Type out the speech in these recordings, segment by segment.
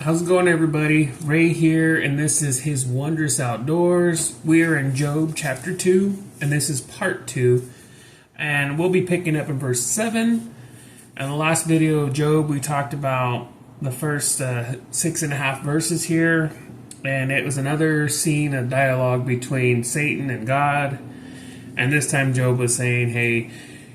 How's it going, everybody? Ray here, and this is His Wondrous Outdoors. We are in Job chapter 2, and this is part 2. And we'll be picking up in verse 7. In the last video of Job, we talked about the first 6.5 verses here, and it was another scene of dialogue between Satan and God. And this time, Job was saying, hey,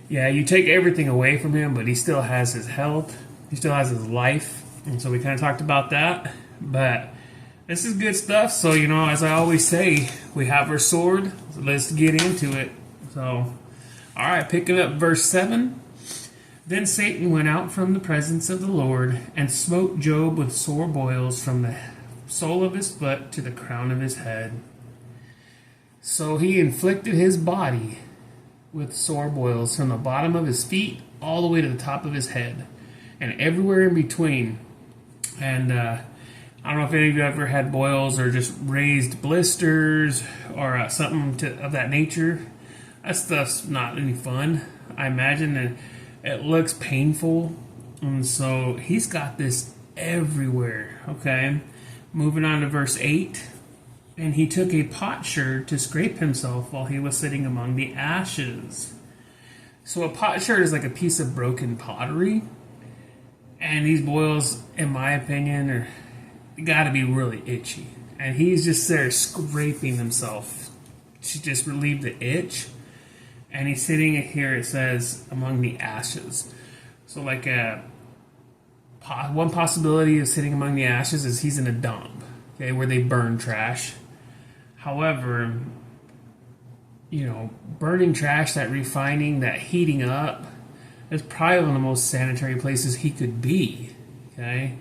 yeah, you take everything away from him, but he still has his health, he still has his life. And so we kind of talked about that, but this is good stuff. So, as I always say, we have our sword, so let's get into it. So, all right, picking up verse 7. Then Satan went out from the presence of the Lord and smote Job with sore boils from the sole of his foot to the crown of his head. So he inflicted his body with sore boils from the bottom of his feet all the way to the top of his head and everywhere in between. And I don't know if any of you ever had boils or just raised blisters or something of that nature. That stuff's not any fun. I imagine that it looks painful. And so he's got this everywhere. Okay. Moving on to verse 8. And he took a potsherd to scrape himself while he was sitting among the ashes. So a potsherd is like a piece of broken pottery. And these boils, in my opinion, are got to be really itchy. And he's just there scraping himself to just relieve the itch. And he's sitting here, it says, among the ashes. So like one possibility of sitting among the ashes is he's in a dump, okay, where they burn trash. However, burning trash, that refining, that heating up, is probably one of the most sanitary places he could be, okay?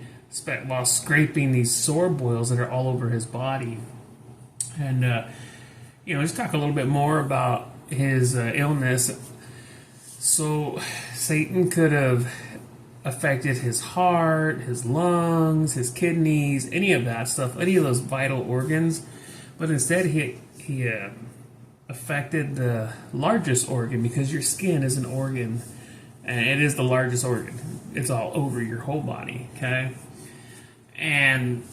While scraping these sore boils that are all over his body. And, just talk a little bit more about his illness. So, Satan could have affected his heart, his lungs, his kidneys, any of that stuff, any of those vital organs. But instead, he affected the largest organ, because your skin is an organ. And it is the largest organ. It's all over your whole body, okay? And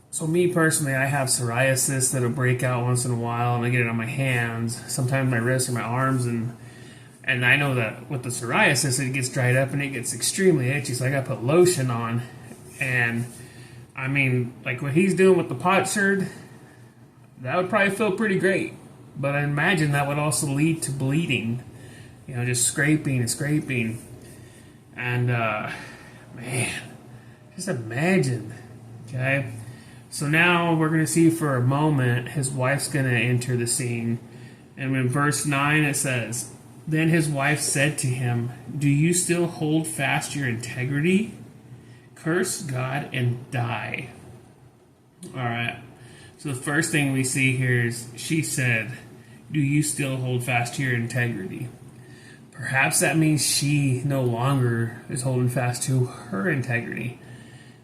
so me personally, I have psoriasis that'll break out once in a while, and I get it on my hands, sometimes my wrists or my arms, and I know that with the psoriasis, it gets dried up and it gets extremely itchy, so I gotta put lotion on. And I mean, like what he's doing with the potsherd, that would probably feel pretty great. But I imagine that would also lead to bleeding. Just scraping and scraping. And, man, just imagine, okay? So now we're going to see for a moment his wife's going to enter the scene. And in verse 9 it says, Then his wife said to him, Do you still hold fast your integrity? Curse God and die. All right. So the first thing we see here is she said, Do you still hold fast to your integrity? Perhaps that means she no longer is holding fast to her integrity.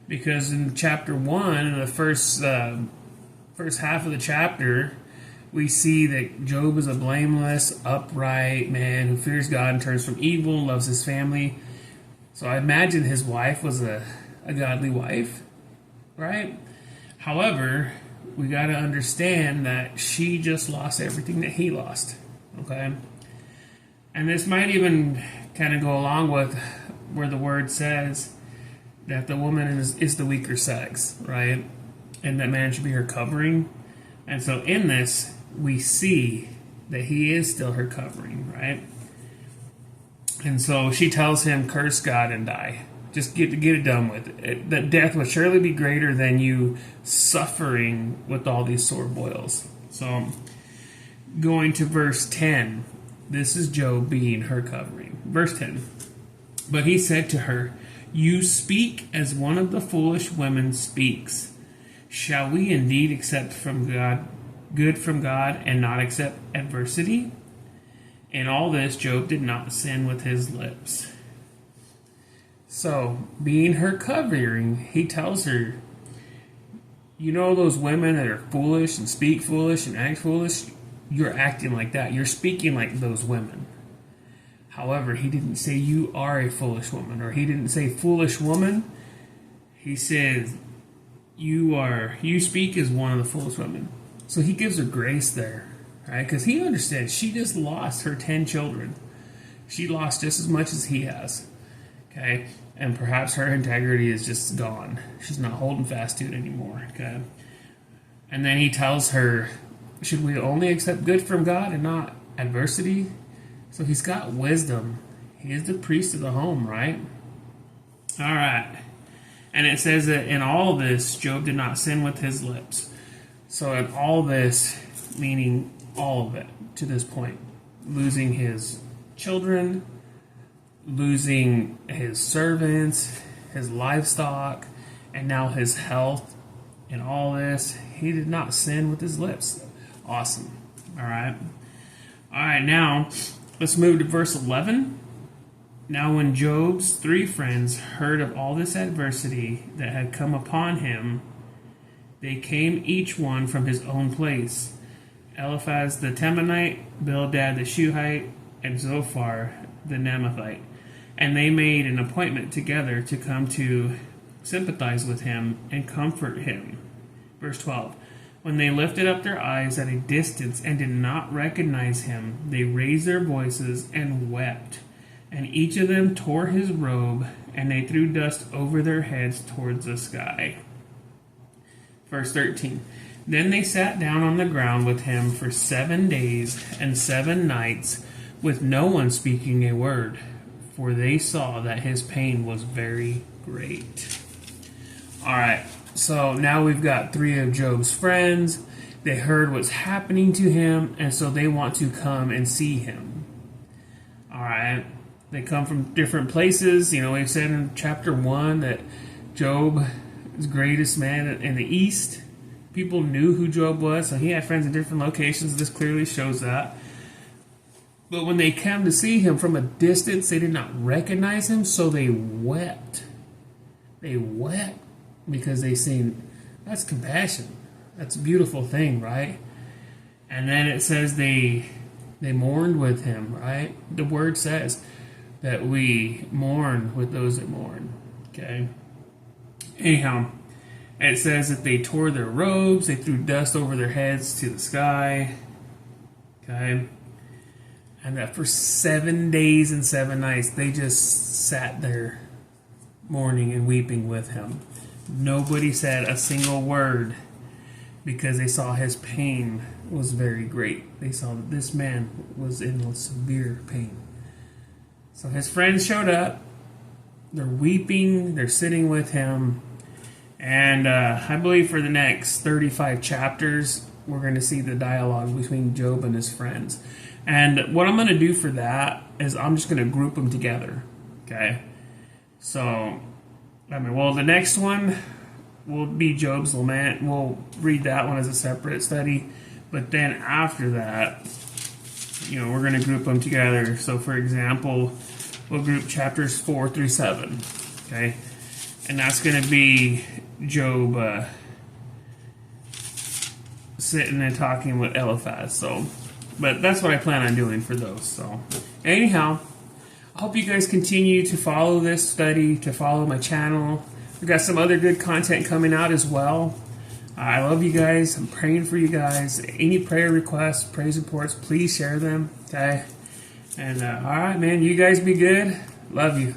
Because in chapter 1, in the first half of the chapter, we see that Job is a blameless, upright man who fears God and turns from evil and loves his family. So I imagine his wife was a godly wife, right? However, we got to understand that she just lost everything that he lost, okay? And this might even kind of go along with where the word says that the woman is the weaker sex, right? And that man should be her covering. And so in this, we see that he is still her covering, right? And so she tells him, curse God and die. Just get it done with it. That death would surely be greater than you suffering with all these sore boils. So going to verse 10. This is Job being her covering. Verse 10. But he said to her, You speak as one of the foolish women speaks. Shall we indeed accept from God good from God and not accept adversity? In all this, Job did not sin with his lips. So, being her covering, he tells her, those women that are foolish and speak foolish and act foolish? You're acting like that. You're speaking like those women. However, he didn't say you are a foolish woman, or he didn't say foolish woman. He says you speak as one of the foolish women. So he gives her grace there, right? Because he understands she just lost her 10 children. She lost just as much as he has, okay? And perhaps her integrity is just gone. She's not holding fast to it anymore, okay? And then he tells her, should we only accept good from God and not adversity? So he's got wisdom. He is the priest of the home, right? All right. And it says that in all this, Job did not sin with his lips. So in all this, meaning all of it to this point, losing his children, losing his servants, his livestock, and now his health. In all this, he did not sin with his lips. Awesome. All right. All right, now let's move to verse 11. Now when Job's 3 friends heard of all this adversity that had come upon him, they came each one from his own place. Eliphaz the Temanite, Bildad the Shuhite, and Zophar the Naamathite. And they made an appointment together to come to sympathize with him and comfort him. Verse 12. When they lifted up their eyes at a distance and did not recognize him, they raised their voices and wept. And each of them tore his robe, and they threw dust over their heads towards the sky. Verse 13. Then they sat down on the ground with him for 7 days and 7 nights, with no one speaking a word, for they saw that his pain was very great. All right, so now we've got 3 of Job's friends. They heard what's happening to him, and so they want to come and see him. All right. They come from different places. You know, we've said in chapter 1 that Job is the greatest man in the East. People knew who Job was, so he had friends in different locations. This clearly shows that. But when they came to see him from a distance, they did not recognize him, so they wept. They wept because they seen, that's compassion. That's a beautiful thing, right? And then it says they mourned with him, right? The word says that we mourn with those that mourn, okay? Anyhow, it says that they tore their robes, they threw dust over their heads to the sky, okay? And that for 7 days and 7 nights, they just sat there mourning and weeping with him. Nobody said a single word because they saw his pain was very great. They saw that this man was in severe pain. So his friends showed up. They're weeping. They're sitting with him. And I believe for the next 35 chapters, we're going to see the dialogue between Job and his friends. And what I'm going to do for that is I'm just going to group them together. Okay? So, the next one will be Job's Lament. We'll read that one as a separate study. But then after that, we're going to group them together. So, for example, we'll group chapters 4 through 7. Okay? And that's going to be Job sitting and talking with Eliphaz. So, but that's what I plan on doing for those. So, anyhow, I hope you guys continue to follow this study, to follow my channel. We've got some other good content coming out as well. I love you guys. I'm praying for you guys. Any prayer requests, praise reports, please share them. Okay? And all right, man, you guys be good. Love you.